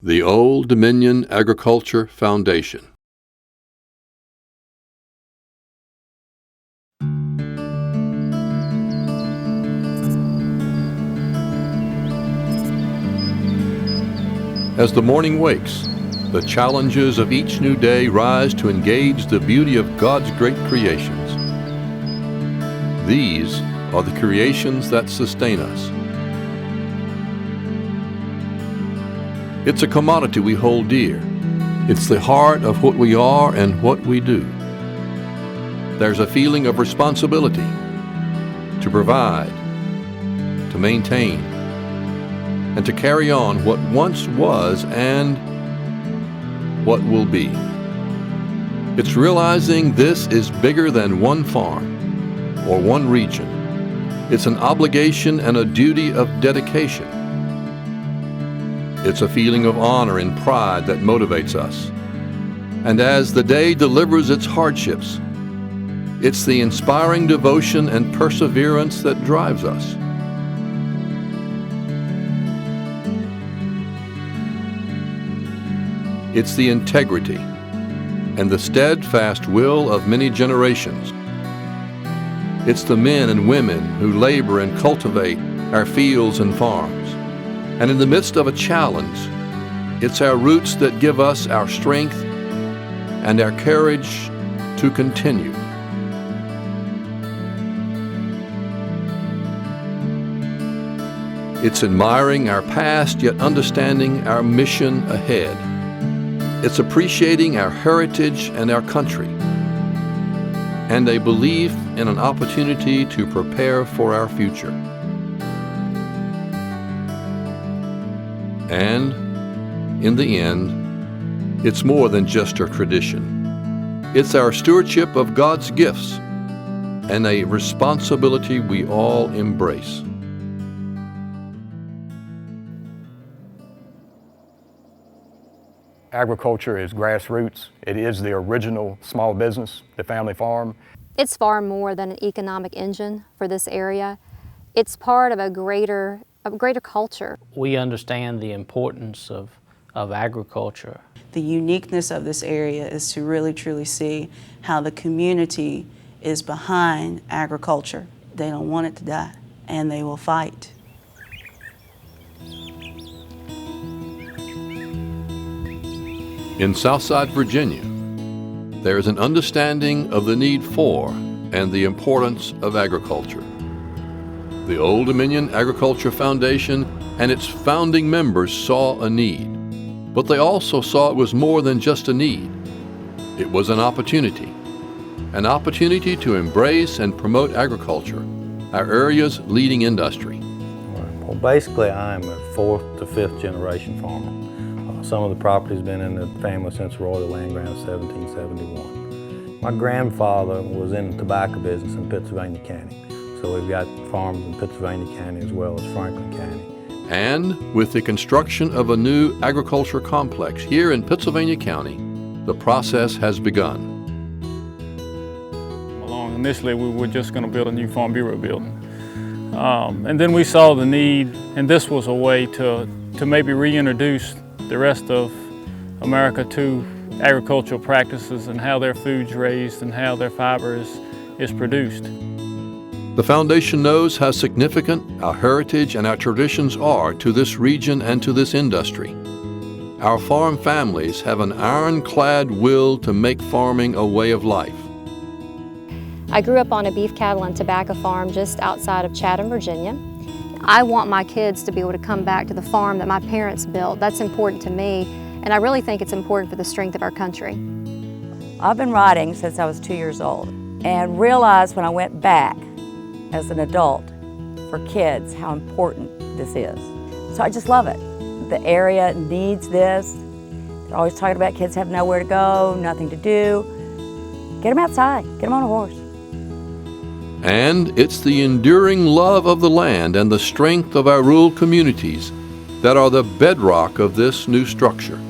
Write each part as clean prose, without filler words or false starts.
The Old Dominion Agriculture Foundation. As the morning wakes, the challenges of each new day rise to engage the beauty of God's great creations. These are the creations that sustain us. It's a commodity we hold dear. It's the heart of what we are and what we do. There's a feeling of responsibility to provide, to maintain, and to carry on what once was and what will be. It's realizing this is bigger than one farm or one region. It's an obligation and a duty of dedication. It's a feeling of honor and pride that motivates us. And as the day delivers its hardships, it's the inspiring devotion and perseverance that drives us. It's the integrity and the steadfast will of many generations. It's the men and women who labor and cultivate our fields and farms. And in the midst of a challenge, it's our roots that give us our strength and our courage to continue. It's admiring our past, yet understanding our mission ahead. It's appreciating our heritage and our country, and a belief in an opportunity to prepare for our future. And, in the end, it's more than just a tradition. It's our stewardship of God's gifts and a responsibility we all embrace. Agriculture is grassroots. It is the original small business, the family farm. It's far more than an economic engine for this area. It's part of a greater culture. We understand the importance of agriculture. The uniqueness of this area is to really truly see how the community is behind agriculture. They don't want it to die, and they will fight. In Southside Virginia, there is an understanding of the need for and the importance of agriculture. The Old Dominion Agriculture Foundation and its founding members saw a need, but they also saw it was more than just a need. It was an opportunity to embrace and promote agriculture, our area's leading industry. Well, basically, I'm a fourth to fifth generation farmer. Some of the property's been in the family since Royal Land Grant of 1771. My grandfather was in the tobacco business in Pittsylvania County. So we've got farms in Pittsylvania County as well as Franklin County. And with the construction of a new agriculture complex here in Pittsylvania County, the process has begun. Initially, we were just going to build a new Farm Bureau building. And then we saw the need, and this was a way to maybe reintroduce the rest of America to agricultural practices and how their food's raised and how their fiber is produced. The Foundation knows how significant our heritage and our traditions are to this region and to this industry. Our farm families have an ironclad will to make farming a way of life. I grew up on a beef cattle and tobacco farm just outside of Chatham, Virginia. I want my kids to be able to come back to the farm that my parents built. That's important to me, and I really think it's important for the strength of our country. I've been riding since I was 2 years old and realized when I went back as an adult for kids how important this is. So I just love it. The area needs this. They're always talking about kids have nowhere to go, nothing to do. Get them outside, get them on a horse. And it's the enduring love of the land and the strength of our rural communities that are the bedrock of this new structure.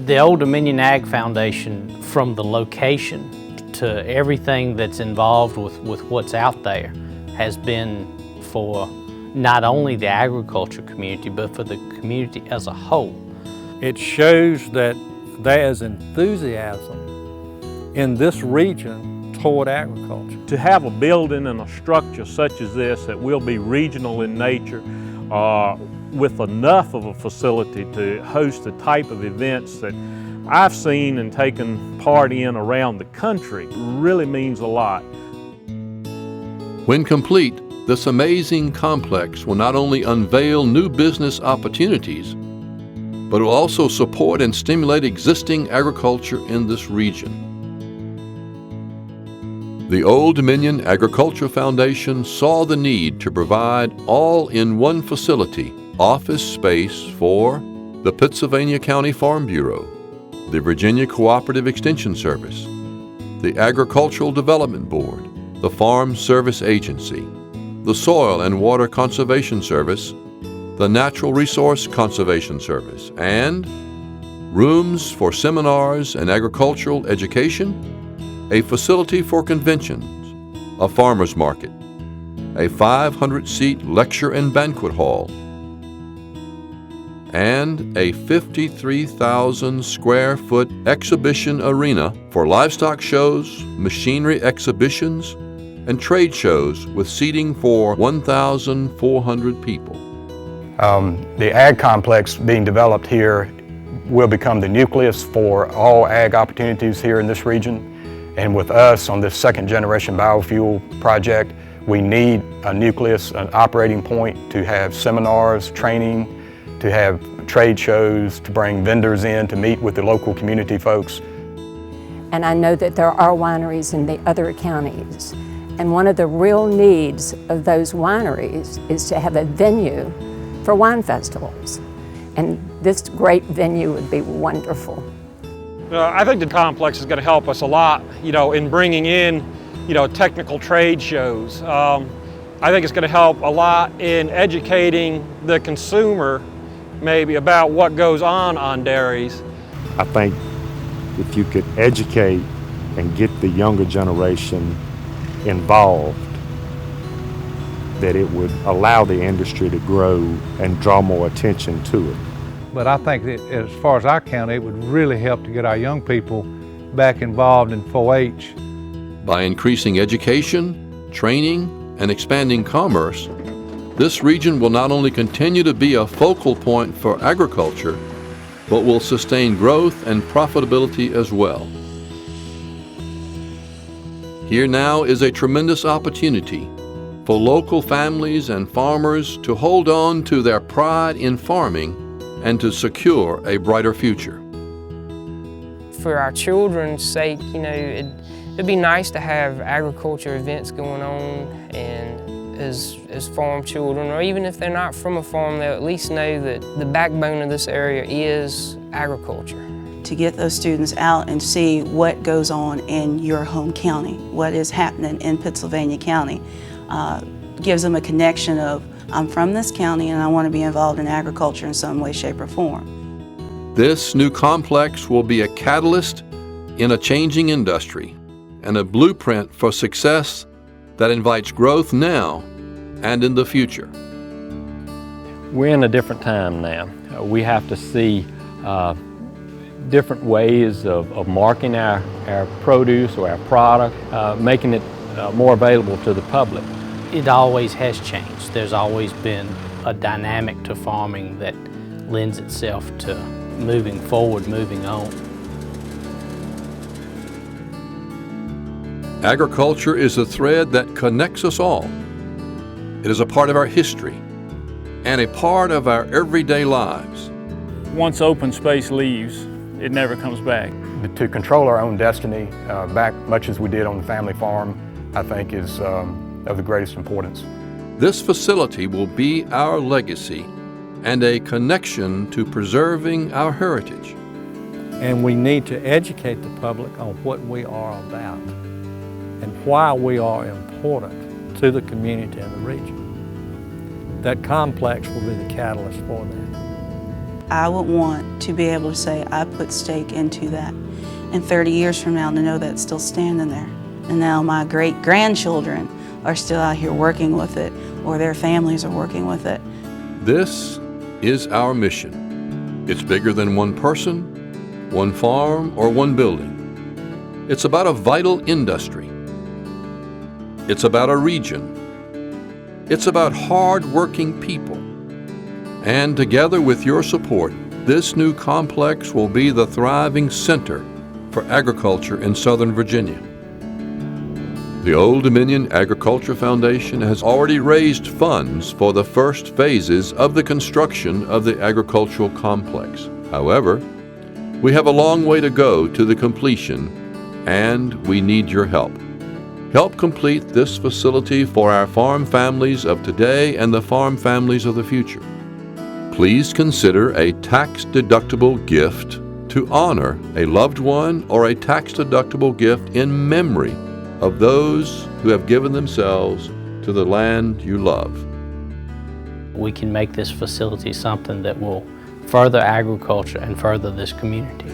The Old Dominion Ag Foundation, from the location to everything that's involved with what's out there, has been for not only the agriculture community, but for the community as a whole. It shows that there is enthusiasm in this region toward agriculture. To have a building and a structure such as this that will be regional in nature, with enough of a facility to host the type of events that I've seen and taken part in around the country, really means a lot. When complete, this amazing complex will not only unveil new business opportunities, but will also support and stimulate existing agriculture in this region. The Old Dominion Agriculture Foundation saw the need to provide all-in-one facility office space for the Pittsylvania County Farm Bureau, the Virginia Cooperative Extension Service, the Agricultural Development Board, the Farm Service Agency, the Soil and Water Conservation Service, the Natural Resource Conservation Service, and rooms for seminars and agricultural education, a facility for conventions, a farmer's market, a 500-seat lecture and banquet hall, and a 53,000 square foot exhibition arena for livestock shows, machinery exhibitions, and trade shows with seating for 1,400 people. The ag complex being developed here will become the nucleus for all ag opportunities here in this region. And with us on this second generation biofuel project, we need a nucleus, an operating point to have seminars, training, to have trade shows, to bring vendors in, to meet with the local community folks. And I know that there are wineries in the other counties. And one of the real needs of those wineries is to have a venue for wine festivals. And this great venue would be wonderful. I think the complex is going to help us a lot, in bringing in, technical trade shows. I think it's going to help a lot in educating the consumer maybe about what goes on dairies. I think if you could educate and get the younger generation involved, that it would allow the industry to grow and draw more attention to it. But I think that as far as our county, it would really help to get our young people back involved in 4-H. By increasing education, training, and expanding commerce, this region will not only continue to be a focal point for agriculture, but will sustain growth and profitability as well. Here now is a tremendous opportunity for local families and farmers to hold on to their pride in farming and to secure a brighter future. For our children's sake, it'd be nice to have agriculture events going on, and as farm children, or even if they're not from a farm, they'll at least know that the backbone of this area is agriculture. To get those students out and see what goes on in your home county, what is happening in Pittsylvania County, gives them a connection of, I'm from this county and I want to be involved in agriculture in some way, shape, or form. This new complex will be a catalyst in a changing industry and a blueprint for success that invites growth now and in the future. We're in a different time now. We have to see different ways of marketing our produce or our product, making it more available to the public. It always has changed. There's always been a dynamic to farming that lends itself to moving forward, moving on. Agriculture is a thread that connects us all. It is a part of our history and a part of our everyday lives. Once open space leaves, it never comes back. To control our own destiny, back much as we did on the family farm, I think is of the greatest importance. This facility will be our legacy and a connection to preserving our heritage. And we need to educate the public on what we are about and why we are important to the community and the region. That complex will be the catalyst for that. I would want to be able to say I put stake into that. And 30 years from now to know that's still standing there. And now my great-grandchildren are still out here working with it, or their families are working with it. This is our mission. It's bigger than one person, one farm, or one building. It's about a vital industry. It's about a region. It's about hard-working people. And together with your support, this new complex will be the thriving center for agriculture in Southern Virginia. The Old Dominion Agriculture Foundation has already raised funds for the first phases of the construction of the agricultural complex. However, we have a long way to go to the completion, and we need your help. Help complete this facility for our farm families of today and the farm families of the future. Please consider a tax-deductible gift to honor a loved one or a tax-deductible gift in memory of those who have given themselves to the land you love. We can make this facility something that will further agriculture and further this community.